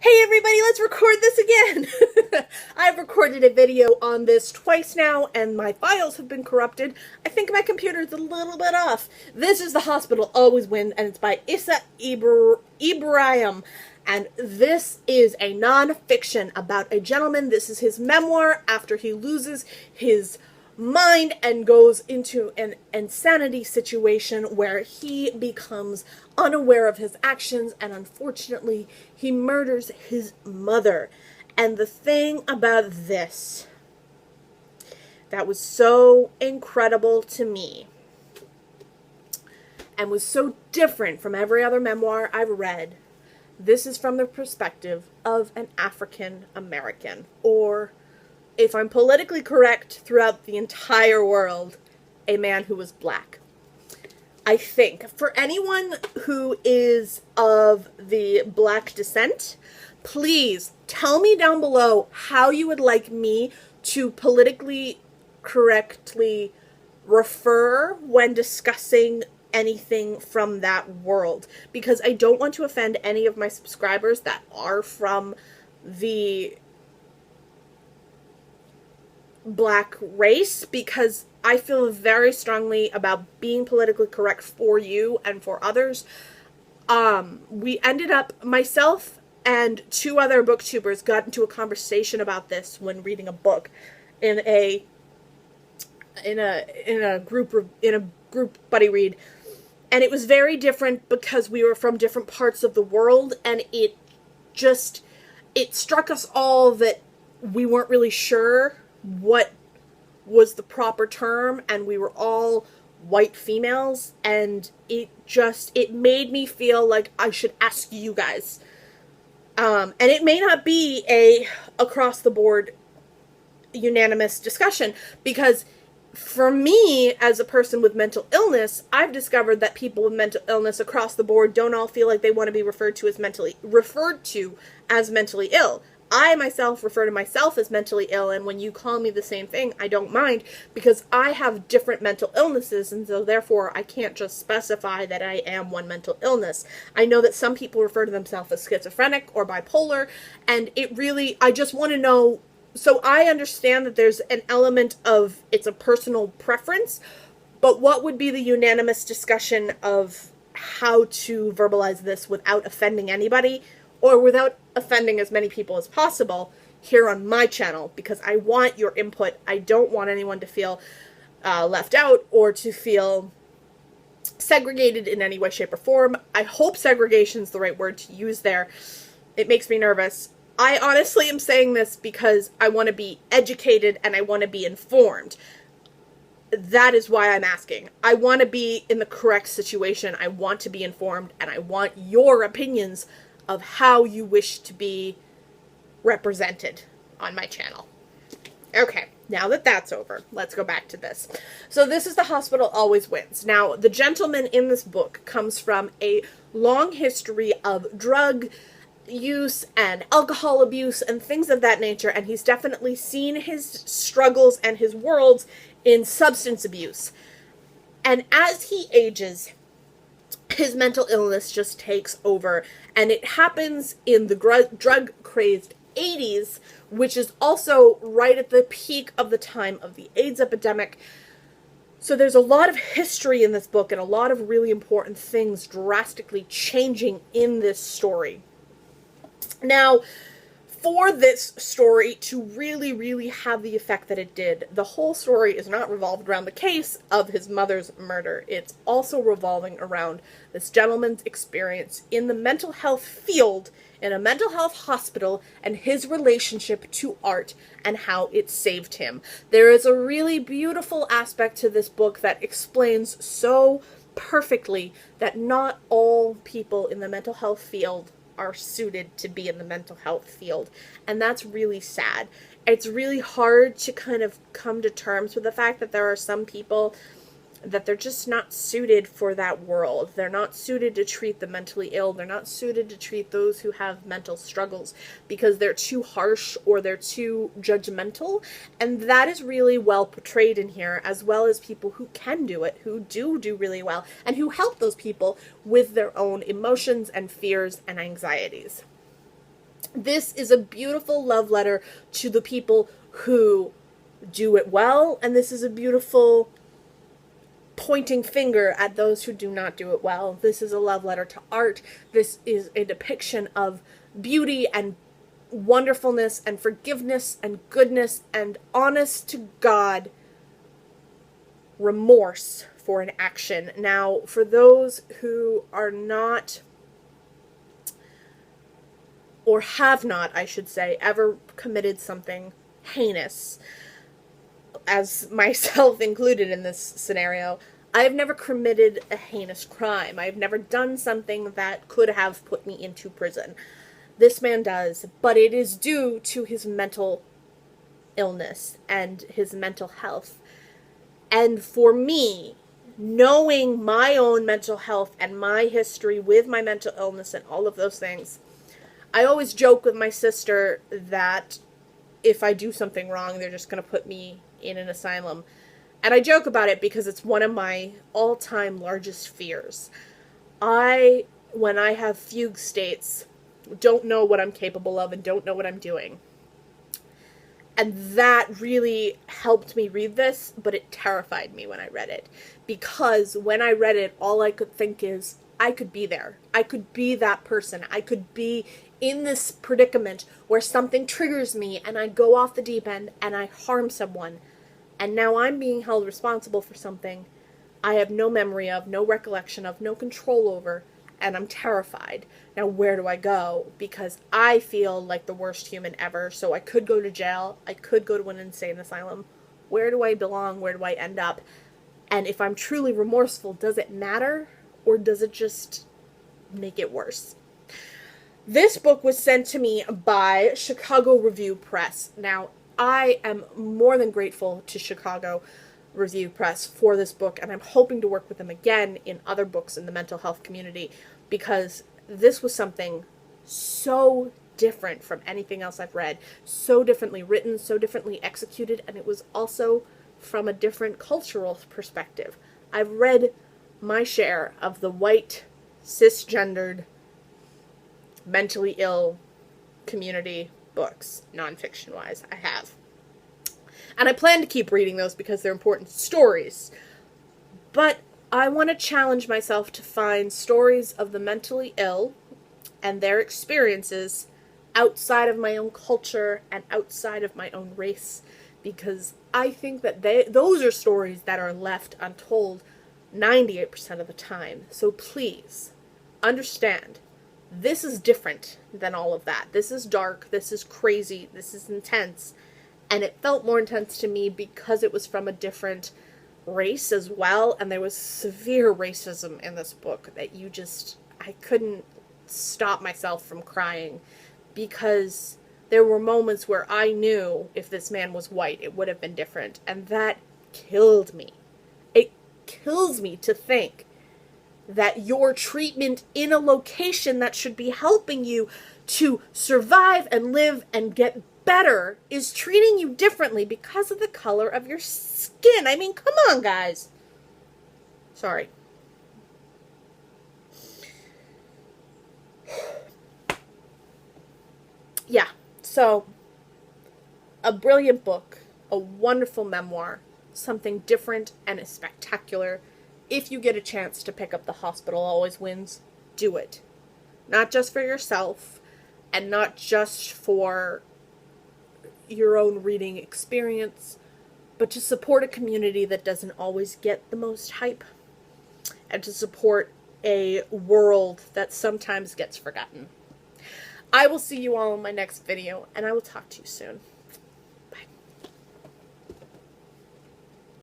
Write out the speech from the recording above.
Hey everybody, let's record this again! I've recorded a video on this twice now, and my files have been corrupted. I think my computer's a little bit off. This is The Hospital Always Wins, and it's by Issa Ibrahim. And this is a non-fiction about a gentleman. This is his memoir after he loses his mind and goes into an insanity situation where he becomes unaware of his actions, and unfortunately he murders his mother. And the thing about this that was so incredible to me and was so different from every other memoir I've read, this is from the perspective of an African American, or if I'm politically correct, throughout the entire world, a man who was black. I think for anyone who is of the black descent, please tell me down below how you would like me to politically correctly refer when discussing anything from that world, because I don't want to offend any of my subscribers that are from the black race, because I feel very strongly about being politically correct for you and for others. We ended up, myself and two other booktubers got into a conversation about this when reading a book in a group buddy read, and it was very different because we were from different parts of the world, and it struck us all that we weren't really sure what was the proper term, and we were all white females, and it made me feel like I should ask you guys. And it may not be a across the board unanimous discussion, because for me, as a person with mental illness, I've discovered that people with mental illness across the board don't all feel like they want to be referred to as mentally ill. I myself refer to myself as mentally ill, and when you call me the same thing, I don't mind, because I have different mental illnesses, and so therefore I can't just specify that I am one mental illness. I know that some people refer to themselves as schizophrenic or bipolar, and I just want to know, so I understand that there's an element of it's a personal preference, but what would be the unanimous discussion of how to verbalize this without offending anybody, or without offending as many people as possible here on my channel, because I want your input. I don't want anyone to feel left out or to feel segregated in any way, shape, or form. I hope segregation is the right word to use there. It makes me nervous. I honestly am saying this because I want to be educated and I want to be informed. That is why I'm asking. I want to be in the correct situation. I want to be informed, and I want your opinions of how you wish to be represented on my channel. Okay, now that that's over, let's go back to this. So this is The Hospital Always Wins. Now, the gentleman in this book comes from a long history of drug use and alcohol abuse and things of that nature, and he's definitely seen his struggles and his worlds in substance abuse. And as he ages, his mental illness just takes over, and it happens in the drug-crazed 80s, which is also right at the peak of the time of the AIDS epidemic. So there's a lot of history in this book and a lot of really important things drastically changing in this story. Now, for this story to really, really have the effect that it did, the whole story is not revolved around the case of his mother's murder. It's also revolving around this gentleman's experience in the mental health field, in a mental health hospital, and his relationship to art and how it saved him. There is a really beautiful aspect to this book that explains so perfectly that not all people in the mental health field are suited to be in the mental health field, and that's really sad. It's really hard to kind of come to terms with the fact that there are some people that they're just not suited for that world. They're not suited to treat the mentally ill. They're not suited to treat those who have mental struggles because they're too harsh or they're too judgmental. And that is really well portrayed in here, as well as people who can do it, who do really well, and who help those people with their own emotions and fears and anxieties. This is a beautiful love letter to the people who do it well, and this is a beautiful pointing finger at those who do not do it well. This is a love letter to art. This is a depiction of beauty and wonderfulness and forgiveness and goodness and honest to God remorse for an action. Now, for those who are not, or have not, I should say, ever committed something heinous, as myself included in this scenario, I have never committed a heinous crime. I have never done something that could have put me into prison. This man does, but it is due to his mental illness and his mental health. And for me, knowing my own mental health and my history with my mental illness and all of those things, I always joke with my sister that if I do something wrong, they're just going to put me in an asylum. And I joke about it because it's one of my all-time largest fears. When I have fugue states, don't know what I'm capable of and don't know what I'm doing. And that really helped me read this, but it terrified me when I read it. Because when I read it, all I could think is, I could be there. I could be that person. I could be in this predicament where something triggers me and I go off the deep end and I harm someone. And now I'm being held responsible for something I have no memory of, no recollection of, no control over, and I'm terrified. Now where do I go? Because I feel like the worst human ever, so I could go to jail, I could go to an insane asylum. Where do I belong? Where do I end up? And if I'm truly remorseful, does it matter? Or does it just make it worse? This book was sent to me by Chicago Review Press. Now, I am more than grateful to Chicago Review Press for this book, and I'm hoping to work with them again in other books in the mental health community, because this was something so different from anything else I've read, so differently written, so differently executed, and it was also from a different cultural perspective. I've read my share of the white, cisgendered, mentally ill community books, nonfiction-wise. I have. And I plan to keep reading those because they're important stories. But I want to challenge myself to find stories of the mentally ill and their experiences outside of my own culture and outside of my own race, because I think that those are stories that are left untold 98% of the time. So please, understand, this is different than all of that. This is dark, this is crazy, this is intense, and it felt more intense to me because it was from a different race as well, and there was severe racism in this book that I couldn't stop myself from crying, because there were moments where I knew if this man was white, it would have been different, and that killed me. It kills me to think that your treatment in a location that should be helping you to survive and live and get better is treating you differently because of the color of your skin. I mean, come on, guys. Sorry. Yeah, so a brilliant book, a wonderful memoir, something different and spectacular. If you get a chance to pick up The Hospital Always Wins, do it. Not just for yourself, and not just for your own reading experience, but to support a community that doesn't always get the most hype, and to support a world that sometimes gets forgotten. I will see you all in my next video, and I will talk to you soon.